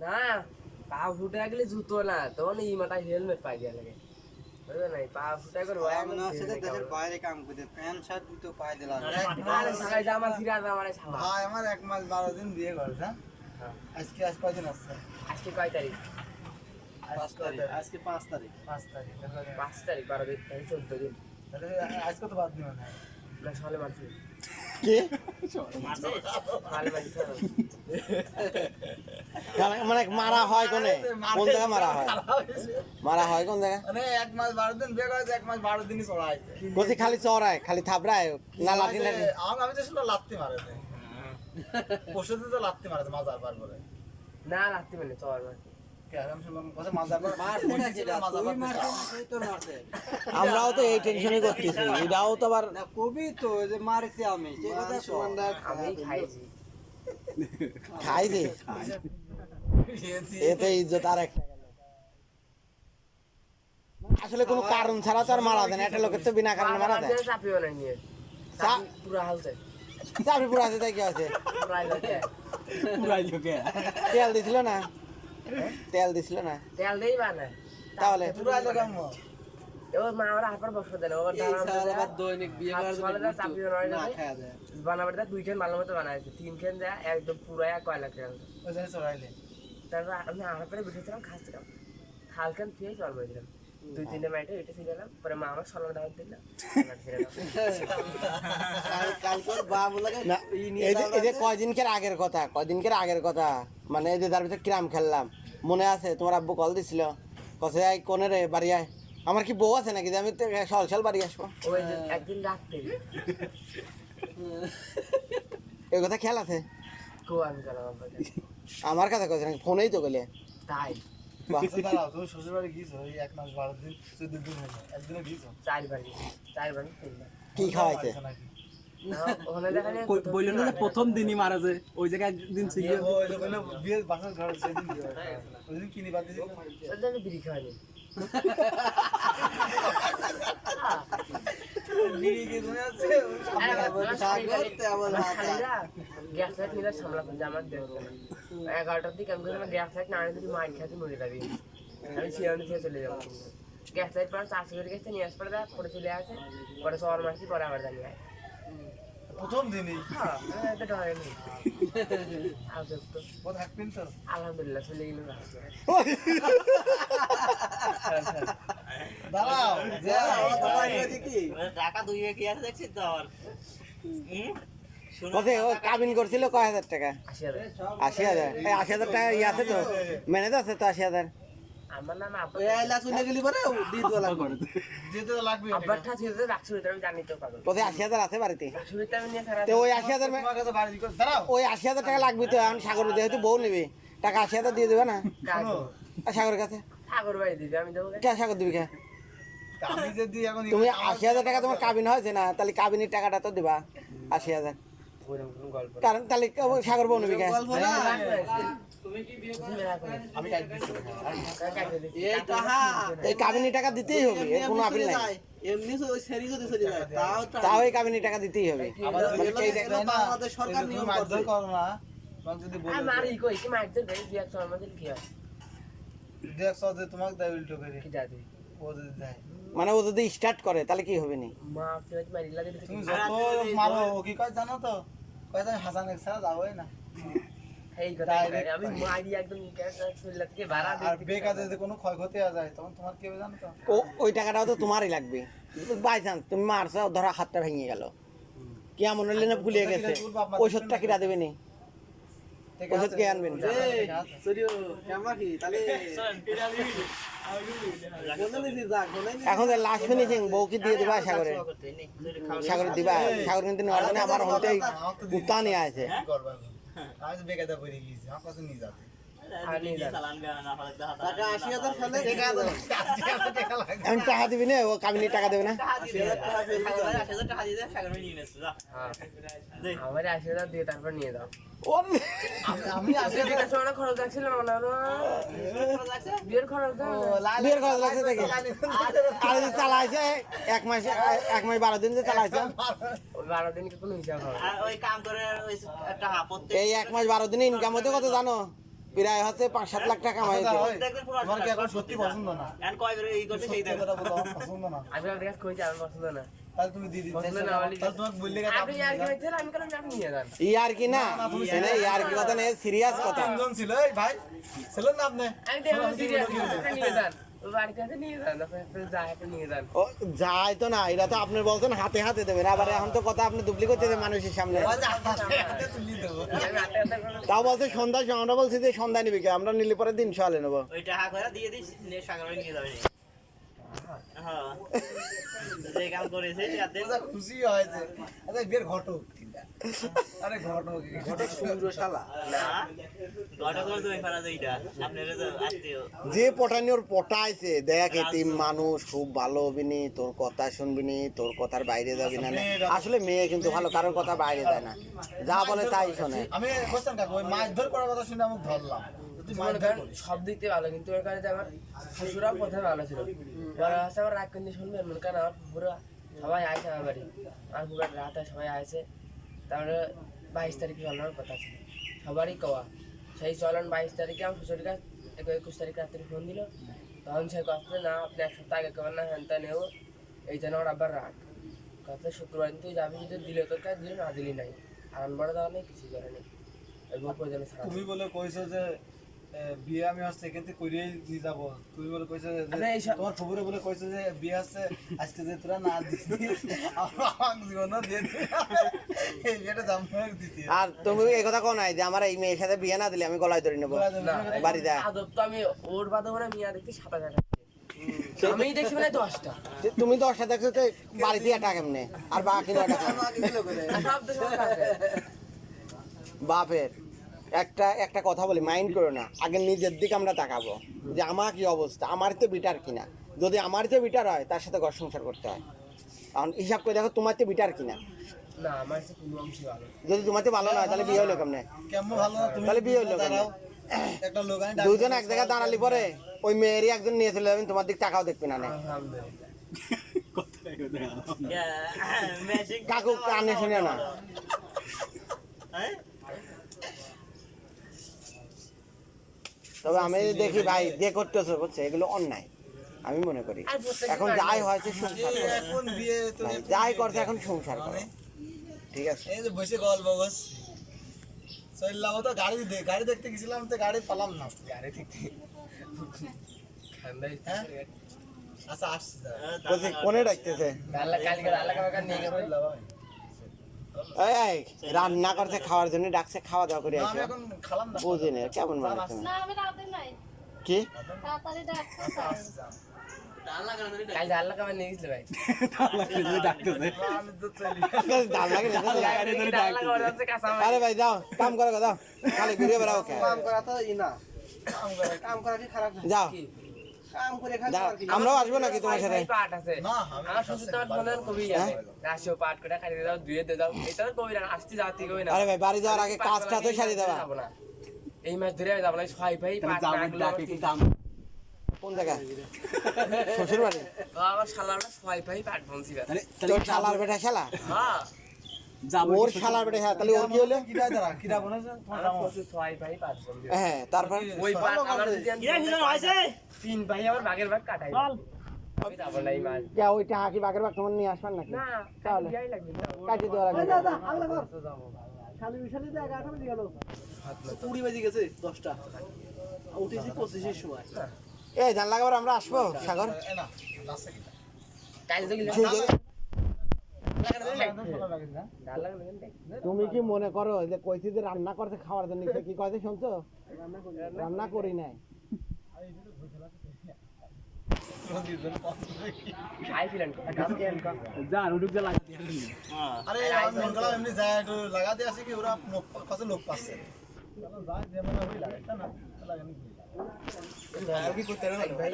না পা ফুটে গেলে জুতো না তখন এই মাথায় হেলমেট পাই দিয়া লাগে বুঝলে নাই পা ফুটে করে মনে হচ্ছে যে দেশের বাইরে কাম করতে প্যান্ট শার্ট জুতো পায়ে দিলাম আরে সবাই জামা ছিড়া না মানে ছাওয়া ভাই আমার 1 মাস 12 দিন বিয়ে করছে হ্যাঁ আজকে আজ কয়দিন আছে আজকে কয় তারিখ 5 তারিখ আজকে 5 তারিখ 5 তারিখ 5 তারিখ 12 দিন 14 দিন তাহলে আজকে তো বাদ দিও না না সকালে মারছি কি সকালে মারছি মানে মারা হয় কোনে কোন জায়গায় মারা হয় কোন জায়গায় মানে 1 মাস 12 দিন বিয়ে করেছে 1 মাস 12 দিনই চড়াইছে বলছি খালি চড়ায় খালি থাবড়ায় না লাঠি লাঠি আমি তো শুনলো লাত্তি মারে পশুতে তো লাত্তি মারে মাজার পার করে না লাগতে মানে চল মারছি আমি শুনলাম কথা মাজার পার মাজার পার আমরাও তো এই টেনশনই করতেছি এটাও তো আবার না কবি তো যে মারছি আমি সে কথা সুমনদার আমি খাইছি খাই দে এতে ইজ্জত আর একটা আসলে কোনো কারণ ছাড়া তো আর মারা দেয় না একটা লোকের তো বিনা কারণে মারা দেয় চাপিও না নিয়ে পুরো হালতে চাপড়ি পুরো আছে তাই কি আছে তেল দিছিল না তেল দেই বা না তাহলে পুরো আলো কাম এবার মা আমরা হাত পর বসে দেন ওর আবার দৈনিক বিয়ে করার জন্য চাপিও নয় না খাওয়া যায় বানাবার দা 2 খান ভালো মতো বানাইছে 3 খান যা একদম পুরো এক কয়লা খেল ওই যে চড়াইলে তারপর আমি হাত পরে বসেছিলাম খাচ্ছিলাম খালখান খেয়ে চল বলছিলাম 2-3 মিনিটে এটা ছিলাম পরে মা আমার সলনা দাওয়াত দিল কালকের বাবু লাগে না এই যে কয়দিনকের আগের কথা মানে এই যে তার ভিতরে কিরাম খেললাম মনে আছে তোমার আব্বু কল দিছিল কসে আই কোনে রে বাড়ি আয় আমার কি বউ আছে নাকি যে আমি সল বাড়ি আসবো ওই যে একদিন রাখতে এই কথা খেয়াল আছে কো আমি গেলাম আব্বাকে আমার কাছে কইছে নাকি ফোনেই তো গেলে তাই বাহ, দাঁড়াও তুমি শ্বশুর বাড়ি গিয়েছো এই 1 মাস 12 দিন 14 দিন হলো একদিনে গিয়েছো 4 বার 3 কি খাওয়াইছে না ওখানে দেখা যায় বললেন না যে প্রথম দিনই মারা যায় ওই জায়গায় একদিন ছিল ওই যে বললো বিয়ে বাসার ঘর সেদিন বিয়ে ওই দিন কিনে বাদ দিয়েছিল ওদের আমি বিড়ি খাওয়ানি বিয়ে কি মনে আছে গ্যাস লাইট নিয়ে সামলাতাম যে আমার দেবো 11টার দিকে আমি গ্যাস লাইট না আনে যদি মাইর খাতে মরে যাবি আমি সিয়ানি থেকে চলে যাবো গ্যাস লাইট পরে 400 করে গেছে নিয়ে আসতে পরে চলে আসে পরে সর মাসি পরে আবার জানিয়ে আয় প্রথম দিনই হ্যাঁ এটা ডরেনি আজব তো ও থাকবেন তো আলহামদুলিল্লাহ চলে গেল দাঁড়াও টাকা দুইয়ে কি আছে দেখছিস তো আর কসে ও কাবিন করছিল কয় হাজার টাকা 80,000 80,000 এই 80,000 টাকা ই আছে তো ম্যানেজ আছে তো 80,000 আমার নাম আব্বা ওই আইলা শুনে গেলি পরে দিতলা করে যেতে তো লাগবে আব্বার ঠাস হয়েছে রাখছি আমি জানি তো পাগল কসে 80,000 আছে বাড়িতে রাখছি আমি নিয়ে সারা তো ওই 80,000 তোমার কাছে বাড়ি করে দাঁড়াও ওই 80,000 টাকা লাগবে তো এখন সাগর যেহেতু বউ নেবে টাকা 80,000 দিয়ে দেবে না শোনো আর সাগরের কাছে ঠাকুর বাড়ি দিবি আমি দেবো কে সাগর দিবি কে আমি যদি এখন তুমি 80,000 টাকা তোমার কাবিন হয়েছে না তাহলে কাবিনের টাকাটা তো দিবা 80,000 গল্প কারণ তাহলে সাগর বউ নেবি কে গল্প না আমি কাট দিচ্ছি এই টাকা এই কাবিনের টাকা দিতেই হবে এর কোনো আপিল নাই এমনি ওই সেরি যদি চলে যায় তাও এই কাবিনের টাকা দিতেই হবে আমাদের মানে এই দেখো না বাংলাদেশ সরকার তুমি নিয়ম মারধর করছে। করো না তোমাকে যদি বলে আর মারি কই কি মারতে দেই কি একটা আমাদের কি হয় দেখছো যে তোমাকে দেয় উল্টো করে কি জানি ও যদি দেয় মানে ও যদি স্টার্ট করে তাহলে কি হবে নি মা তুই মারি লাগে তুমি যত মারো ও কি কয় জানো তো কয় আমি হাসান এক ছাড়া যাবোই না এই কথা আমি মারি একদম গ্যাস চুল্লা থেকে বাড়া আর বেকার যদি কোনো ক্ষয়ক্ষতি হয়ে যায় তখন তোমার কি হবে জানো তো ওই টাকাটাও তো তোমারই লাগবে বাই চান্স তুমি মারছো ধরো হাতটা ভেঙে গেল কি এমন হলে না ভুলিয়ে গেছে ওষুধটা কিরা দেবে নি ওষুধ কে আনবেন সরিও কেমন কি তাহলে এখন যে লাস্ট ফিনিশিং বউ কি দিয়ে দিবা সাগরে সাগরে দিবা সাগর কিন্তু নেওয়ার জন্য আমার হতে উত্তা নিয়ে আছে কি করবো এখন? আমি তো বেকার পড়ে গিয়েছি আমার কাছে নিয়ে যাতে টাকা 80,000 ফেলে টাকা এখন টাকা দিবি না ও কাবিনী টাকা দেবে না আমার 80,000 দিয়ে তারপর নিয়ে দাও ও আমি আজকে যেটা সময় খরচ লাগছিল না বিয়ের খরচ বিয়ের খরচ লাগছে দেখি আর যদি চালাইছে 1 মাস 12 দিন যে চালাইছে 12 দিন কি কোনো হিসাব হবে ওই কাম করে ওই একটা হাপতে এই 1 মাস 12 দিনে ইনকাম হতে কত জানো প্রায় হচ্ছে 5-7 লাখ টাকা কামাই আচ্ছা, হয়েছে। হয়। তোমার কি এখন সত্যি পছন্দ না সত্যি কথা বলো, আমার পছন্দ না আমি আপনার কাছে কইছি আমার পছন্দ না তাহলে তুমি দিয়ে দিতে পছন্দ না হলে তাহলে তোমাকে বললে গেছে আপনি আর কি বলছেন আমি কেন আপনি নিয়ে যান ইয়ার কি না এনে ইয়ার কি কথা নেই, সিরিয়াস কথা। তিনজন ছিল এই ভাই ছিলেন না আপনি আমি দেখলাম সিরিয়াস নিয়ে যান ও বাড়িতে আছে নিয়ে যান আপনি যা আপনি নিয়ে যান ও যায় তো না, এটা তো আপনি বলছেন হাতে হাতে দেবেন, আবার এখন তো কথা আপনি ডুপ্লিকেট করতেছেন মানুষের সামনে। হাতে তুলি দেবো আমি আটটা আটটা করে তাও বলছে সন্ধ্যায়, আমরা বলছি যে সন্ধ্যায় নিবি কে, আমরা নিলে পরে দিন সকালে নেবো। ওই টাকা করে দিয়ে দিস নে সাগরে নিয়ে যাবে হ্যাঁ যে কাম করেছে যাতে আচ্ছা, খুশি হয়েছে আচ্ছা বিয়ের ঘটক আরে ঘটক সুন্দর শালা না গটা করে তুমি ফেলা যাইটা আপনারা তো আত্মীয় যে পটানি ওর পটাইছে, দেখ এতিম মানুষ খুব ভালো হবিনি, তোর কথা শুনবিনি, তোর কথার বাইরে যাবি না। আসলে মেয়ে কিন্তু ভালো, কারোর কথা বাইরে যায় না, যা বলে তাই শোনে। আমি বলছেন কাকু ওই মাছ ধর করার কথা শুনে আমি ধরলাম তুই মাছ মনে ধর করেন সব দিক থেকে ভালো কিন্তু ওর কাছে আমার শ্বশুরাও প্রথমে ভালো ছিল বড় হচ্ছে আমার রাগ কিন্তু শুনবে মনে করেন আমার পুরো সবাই আইসে আমার বাড়ি আমার পুরো রাতে সবাই আইসে তারপরে 22 তারিখে চলানোর কথা ছিল সবারই কওয়া সেই চলন 22 তারিখে আমার শ্বশুর কাছে 21 তারিখ রাত্রে ফোন দিল তখন সে কথা না আপনি এক সপ্তাহ আগে কেমন না হ্যান নেব এই জন্য আমার আবার রাগ কথা শুক্রবার দিন তুই যাবি যদি দিলে তোর কাছে দিলে না দিলি নাই আর বড় দেওয়া নেই কিছু করে নেই এবং প্রয়োজনে ছাড়া তুমি বলে কইছো যে বিয়ে আমি হচ্ছে এখান থেকে করিয়ে নিয়ে যাবো, তুমি বলে কইছো যে আরে এইসব- তোমার খবরে বলে কইছো যে বিয়ে আছে আজকে যে তোরা না দিস আমার জীবনও দিয়ে দিবি। এই বিয়েটা জাম দিতে আর তুমি এই কথা কো নাই যে আমার এই মেয়ের সাথে বিয়ে না দিলে আমি গলায় ধরে নেবো না বাড়িতে। আদব তো আমি ওর বাদে মানে মিয়া দেখতে 7,000 আমি দেখছি মানে 10টা তুমি 10টা দেখছো তো বাড়িতে এটা কেমনে আর বাকি 9টা সব তো সব আছে বাপের একটা কথা বলি, মাইন্ড করো না, আগে নিজের দিকে আমরা তাকাবো যে আমার কি অবস্থা, আমার তো বিটার কিনা। যদি আমার তো বিটার হয় তার সাথে ঘর সংসার করতে হয়, কারণ হিসাব করে দেখো তোমার তো বিটার কিনা। না আমার কাছে কোনো অংশই ভালো যদি তোমার তো ভালো নয় তাহলে বিয়ে হলো কেমনে? কেমন ভালো না তুমি তাহলে বিয়ে হইলো কেন? দাঁড়াও একটা লোক আমি ডাক- দুজন এক জায়গায় দাঁড়ালি পরে ওই মেয়েরই একজন নিয়ে চলে যাবেন, তোমার দিক তাকাও দেখবে না। আলহামদুলিল্লাহ ম্যাচিং কাকু কানে শুনে না, হ্যাঁ তবে আমি দেখি ভাই যে করতেছে করছে এগুলো অন্যায় আমি মনে করি। আর প্রত্যেকটা এখন যাই হয়েছে সংসার করো। এখন বিয়ে তুমি ভাই, যাই করছে এখন সংসার করো, ঠিক আছে? এই যে বসে গল্প বস চললাম তো গাড়ি দেখতে গেছিলাম তো গাড়ি পালাম না গাড়ি দেখতে ঠান্ডায় হ্যাঁ? আচ্ছা আসছি বলছি কোনে ডাকতেছে? আল্লাহ কালকে আল্লাহ কাকা নিয়ে গেছে এই রান্না করছে খাওয়ার জন্য ডাকছে, খাওয়া দাওয়া করে আমি আসো। এখন খালাম না বুঝি না কেমন মানুষ তুমি? না আমি রাতে নাই কি তাড়াতাড়ি ডাকতে আসছি যাও। কালকে আল্লাহ কাকা নিয়ে গেছিল ভাই ডাকতেছে আমি তো চলি দাম লাগে না? আল্লাহ কাকা যাচ্ছে কাঁচা মাছ। আরে ভাই যাও কাম করো গো, যাও খালি ঘুরে বেড়াও কে যাও কি? যাও, আমরাও আসবো নাকি তোমার সাথে? ভাই পাট আছে না আমার শ্বশুর তোমার ফোনের কবি আছে আসো পাট করে কাটিয়ে দাও ধুয়ে দাও এটা তো কবি না আসতে যাতে কবি না আরে ভাই বাড়ি যাওয়ার আগে কাজটা তো সারি দেবা। যাবো না। এই মাস ধরে আমি যাবো না ছয় ভাই পাট না যাবো গেলে ডাকে কি কাম কোন জায়গা? শ্বশুর বাড়ি? আমার শালারা ছয় ভাই পাট বনছি তাহলে তোর শালার বেটা শালা? হ্যাঁ যাবো ওর শালার বেটা, হ্যাঁ, তাহলে ওর কি হলো? কিরা দাঁড়া কিরা বলেছে তোমার আমার শ্বশুর ছয় ভাই পাট বনছি হ্যাঁ তারপর ওই পাট আমার যদি আমি কিরা হিজন হইছে তিন ভাই আমার ভাগের ভাগ কাটাই আমি যাবো না এই মাস কে ওই টাকা কি বাগের বাগ তোমার নিয়ে আসবেন নাকি? না তাহলে? দিয়াই লাগবে না। কাটি দেওয়া লাগবে। এই ধান লাগাবার আমরা আসবো সাগর? না লাস্টে কিরা কাল তো গেলে সুযোগ- ডাল লাগবে না তুমি কি মনে করো যে কইছি যে রান্না করতে খাওয়ার জন্য, সে কি কইছে শুনছো? রান্না করি নাই। খাইছিলেন কালকে যা রুডুক যা লাগা আরে আমি মন করলাম এমনি যায় একটু লাগাতে আসি কি ওরা কাছে লোক পাচ্ছে চলো যায় যে মনে হয় লাগাইতা না লাগানি আর কি করতে হবে ভাই